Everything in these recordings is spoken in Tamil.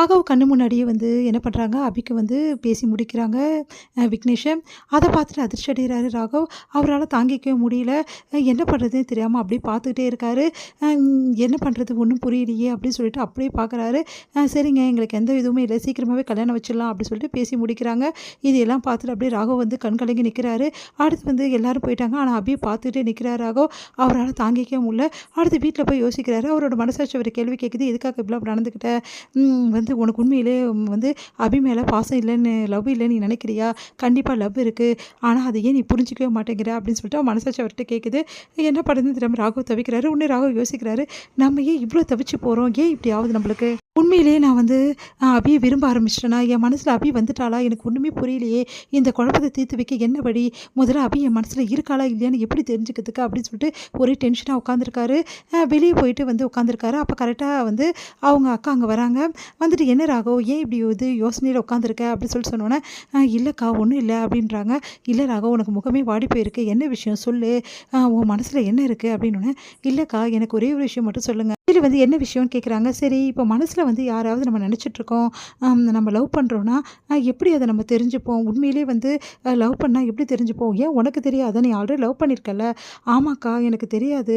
ராகவ் கண்ணு முன்னாடியே வந்து என்ன பண்ணுறாங்க, அபிக்கு வந்து பேசி முடிக்கிறாங்க விக்னேஷை. அதை பார்த்துட்டு அதிர்ச்சி அடைகிறாரு ராகவ். அவரால் தாங்கிக்கவே முடியல. என்ன பண்ணுறதுன்னு தெரியாமல் அப்படியே பார்த்துக்கிட்டே இருக்காரு. என்ன பண்ணுறது ஒன்றும் புரியலையே அப்படின்னு சொல்லிட்டு அப்படியே பார்க்குறாரு. சரிங்க, எங்களுக்கு எந்த இதுவுமே இல்லை, சீக்கிரமாகவே கல்யாணம் வச்சிடலாம் அப்படின்னு சொல்லிட்டு பேசி முடிக்கிறாங்க. இது எல்லாம் பார்த்துட்டு அப்படியே ராகவ் வந்து கண் கலங்கி நிற்கிறாரு. அடுத்து வந்து எல்லாரும் போயிட்டாங்க. ஆனால் அப்படியே பார்த்துக்கிட்டே நிற்கிறாரு ராகவ். அவரால் தாங்கிக்கவே முடியல. அடுத்து வீட்டில் போய் யோசிக்கிறாரு. அவரோட மனசாட்சி ஒரு கேள்வி கேட்குது, எதுக்காக இப்படிலாம் நடந்துக்கிட்ட, வந்து உனக்கு உண்மையிலே வந்து அபி மேலே பாசம் இல்லைன்னு, லவ் இல்லைன்னு நீ நினைக்கிறியா? கண்டிப்பாக லவ் இருக்குது, ஆனால் அதை ஏன் நீ புரிஞ்சிக்கவே மாட்டேங்கிற அப்படின்னு சொல்லிட்டு அவன் மனசாட்சி அவர்கிட்ட கேட்குது. என்ன பண்ணுறதுன்னு தெரியாமல் ராகவ் தவிக்கிறாரு. உடனே ராகவ் யோசிக்கிறாரு, நம்ம ஏன் இவ்வளோ தவிச்சு போகிறோம், ஏன் இப்படி ஆகுது நம்மளுக்கு? உண்மையிலேயே நான் வந்து அபியை விரும்ப ஆரம்பிச்சிட்டேனா, என் மனசில் அபி வந்துட்டாளா, எனக்கு ஒன்றுமே புரியலையே, இந்த குழப்பத்தை தீர்த்து வைக்க என்ன வழி, முதல்ல அபி என் மனசில் இருக்காளா இல்லையான்னு எப்படி தெரிஞ்சுக்கிறதுக்கு அப்படின்னு சொல்லிட்டு ஒரே டென்ஷனாக உட்காந்துருக்காரு. வெளியே போயிட்டு வந்து உட்காந்துருக்காரு. அப்போ கரெக்டாக வந்து அவங்க அக்கா அங்கே வராங்க. வந்துட்டு என்ன ராகவ், ஏன் இப்படி இது யோசனையில் உட்காந்துருக்க அப்படின்னு சொல்லிட்டு சொன்னோன்னே, இல்லைக்கா ஒன்றும் இல்லை அப்படின்றாங்க. இல்லை ராகவ், உனக்கு முகமே வாடி போயிருக்கு, என்ன விஷயம் சொல்லு, உன் மனசில் என்ன இருக்குது அப்படின்னோடனே, இல்லைக்கா எனக்கு ஒரே ஒரு விஷயம் மட்டும் சொல்லுங்கள். இதில் வந்து என்ன விஷயம்னு கேட்குறாங்க. சரி, இப்போ மனசில் வந்து யாராவது நம்ம நினச்சிட்ருக்கோம், நம்ம லவ் பண்ணுறோன்னா எப்படி அதை நம்ம தெரிஞ்சுப்போம், உண்மையிலே வந்து லவ் பண்ணால் எப்படி தெரிஞ்சுப்போம், ஏன் உனக்கு தெரியாத, நீ ஆல்ரெடி லவ் பண்ணியிருக்கல? ஆமாக்கா எனக்கு தெரியாது,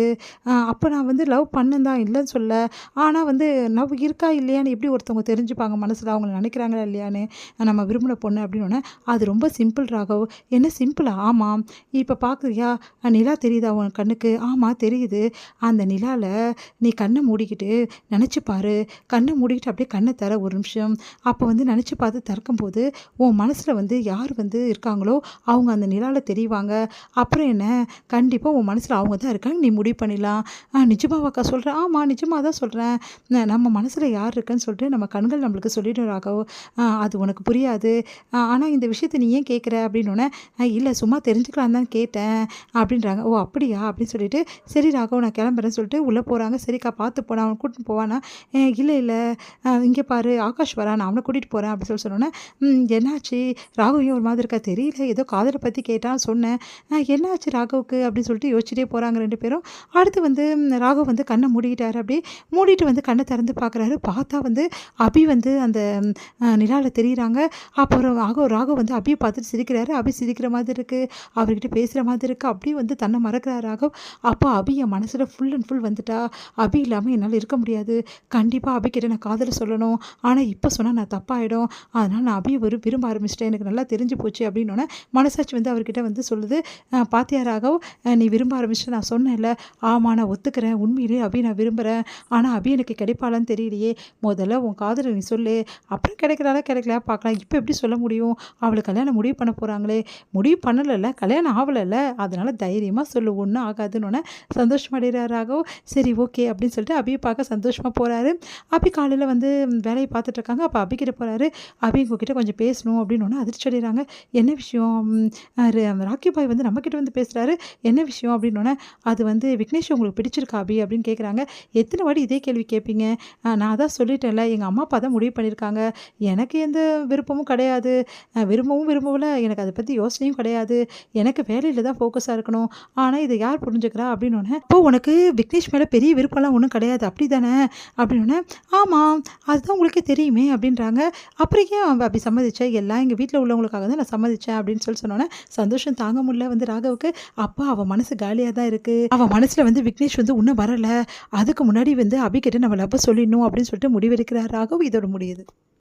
அப்போ நான் வந்து லவ் பண்ணேன் தான், இல்லைன்னு சொல்ல, ஆனால் வந்து லவ் இருக்கா இல்லையான்னு எப்படி ஒருத்தவங்க தெரிஞ்சுப்பாங்க மனசில், அவங்க நினைக்கிறாங்களா இல்லையான்னு, நம்ம விரும்பின பொண்ணு அப்படின்னோடனே, அது ரொம்ப சிம்பிள் ராகவ். என்ன சிம்பிளா? ஆமாம், இப்போ பார்க்குறியா, நிலா தெரியுதா உன் கண்ணுக்கு? ஆமாம் தெரியுது. அந்த நிலாவில் நீ கண்ணை மூடிக்கிட்டு நினச்சி பாரு, கண்ணை மூடிக்கிட்டு அப்படியே கண்ணை தர ஒரு நிமிஷம். அப்போ வந்து நினச்சி பார்த்து திறக்கும்போது உன் மனசில் வந்து யார் வந்து இருக்காங்களோ அவங்க அந்த நிலாவில் தெரிவாங்க. அப்புறம் என்ன, கண்டிப்பாக உன் மனசில் அவங்க தான் இருக்காங்க, நீ முடிவு பண்ணிடலாம். நிஜமாவாக்கா சொல்கிறேன்? ஆமாம் நிஜமாக தான் சொல்கிறேன். நம்ம மனசில் யார் இருக்குன்னு சொல்லிட்டு நம்ம கண்கள் நம்மளுக்கு சொல்லிடும் ராகவ். அது உனக்கு புரியாது, ஆனால் இந்த விஷயத்தை நீ ஏன் கேட்குற அப்படின்னோடனே, இல்லை சும்மா தெரிஞ்சுக்கலாம் தான் கேட்டேன் அப்படின்றாங்க. ஓ அப்படியா அப்படின்னு சொல்லிட்டு, சரி ராகவ் நான் கிளம்புறேன்னு சொல்லிட்டு உள்ளே போகிறாங்க. சரிக்கா பார்த்து போனா, அவனை கூட்டின்னு போவானா? இல்லை இல்லை, இங்கே பாரு ஆகாஷ் வரா, நான் அவனை கூட்டிகிட்டு போகிறேன் அப்படின்னு சொல்லி சொன்னோன்னே, என்னாச்சு ராகவையும் ஒரு மாதிரி இருக்கா, தெரியல ஏதோ காதலை பற்றி கேட்டான்னு சொன்னேன், என்னாச்சு ராகவுக்கு அப்படின்னு சொல்லிட்டு யோசிச்சுட்டே போகிறாங்க ரெண்டு பேரும். அடுத்து வந்து ராகவ் வந்து கண்ணை மூடிக்கிட்டாரு. அப்படியே மூடிட்டு வந்து கண்ணை திறந்து பார்க்குறாரு. பார்த்தா வந்து அபி வந்து அந்த நிலாவில் தெரியுறாங்க. அப்புறம் ராகவ் வந்து அபியை பார்த்துட்டு சிரிக்கிறாரு. அபி சிரிக்கிற மாதிரி இருக்குது, அவர்கிட்ட பேசுகிற மாதிரி இருக்குது. அப்படியே வந்து தன்னை மறக்கிறார் ராகவ். அப்போ அபி என் மனசில் ஃபுல் அண்ட் ஃபுல் வந்துட்டா, அபி இல்லாமல் என்னால் இருக்க முடியாது, கண்டிப்பாக அபிக்கிட்ட நான் காதலை சொல்லணும், ஆனால் இப்போ சொன்னால் நான் தப்பாயிடும், அதனால் நான் அபியை விரும்ப ஆரம்பிச்சிட்டேன், எனக்கு நல்லா தெரிஞ்சு போச்சு அப்படின்னோடனே மனசாட்சி வந்து அவர்கிட்ட வந்து சொல்லுது, பாத்தியா ராகவ், நீ விரும்ப ஆரம்பிச்சுட்டு நான் சொன்னேன்ல, ஆமாம் நான் ஒத்துக்கிறேன், உண்மையிலேயே அபி நான் விரும்புகிறேன், ஆனால் அபி எனக்கு கிடைப்பாளான்னு தெரியலையே, முதல்ல உன் காதலை நீ சொல்லு, அப்புறம் கிடைக்கல பார்க்கலாம், இப்போ எப்படி சொல்ல முடியும், அவளை கல்யாணம் முடிவு பண்ண போகிறாங்களே, முடிவு பண்ணலைல்ல, கல்யாணம் ஆகலைல்ல, அதனால் தைரியமாக சொல்லு, ஒன்றும் ஆகாதுன்னு சந்தோஷமடைகிறார் ராகவ். சரி ஓகே அப்படின்னு சொல்லிட்டு அபியை பார்க்க சந்தோஷமாக போகிறாரு. அபி காலையில் வந்து வேலையை பார்த்துட்ருக்காங்க. அப்போ அபிக்கிட்ட போகிறாரு. அபி உங்ககிட்ட கொஞ்சம் பேசணும் அப்படின்னு ஒன்று அதிர்ச்சி அடைகிறாங்க. என்ன விஷயம், ராக்கி பாய் வந்து நம்மக்கிட்ட வந்து பேசுகிறாரு, என்ன விஷயம் அப்படின்னோடனே, அது வந்து விக்னேஷ் உங்களுக்கு பிடிச்சிருக்கா அபி அப்படின்னு கேட்குறாங்க. எத்தனை வாட்டி இதே கேள்வி கேட்பீங்க, நான் அதான் சொல்லிட்டேன்ல, எங்கள் அம்மா அப்பா தான் முடிவு பண்ணியிருக்காங்க, எனக்கு எந்த விருப்பமும் கிடையாது, விரும்பவில்லை, எனக்கு அதை பற்றி யோசனையும் கிடையாது, எனக்கு வேலையில் தான் ஃபோக்கஸாக இருக்கணும், ஆனால் இதை யார் புரிஞ்சுக்கிறா அப்படின்னோடனே, இப்போ உனக்கு விக்னேஷ் மேலே பெரிய விருப்பம்லாம் ஒன்றும் கிடையாது அப்படி தானே அப்படின்னோடனே, ஆமாம் அதுதான் உங்களுக்கே தெரியுமே அப்படின்றாங்க. அப்புறம் ஏன் அப்படி சம்மதிச்சேன், எல்லாம் எங்கள் வீட்டில் உள்ளவங்களுக்காக தான் நான் சம்மதிச்சேன் அப்படின்னு சொன்னோன்னே சந்தோஷம் தாங்க முடியல வந்து ராகவுக்கு. அப்போ அவன் மனசு காலியாக தான் இருக்குது, அவன் மனசில் வந்து விக்னேஷ் வந்து இன்னும் வரலை, அதுக்கு முன்னாடி வந்து அபிகிட்ட நம்ம லவ் சொல்லிடணும் அப்படின்னு சொல்லிட்டு முடிவெடுக்கிறார் ராகவ். இதோட முடியுது.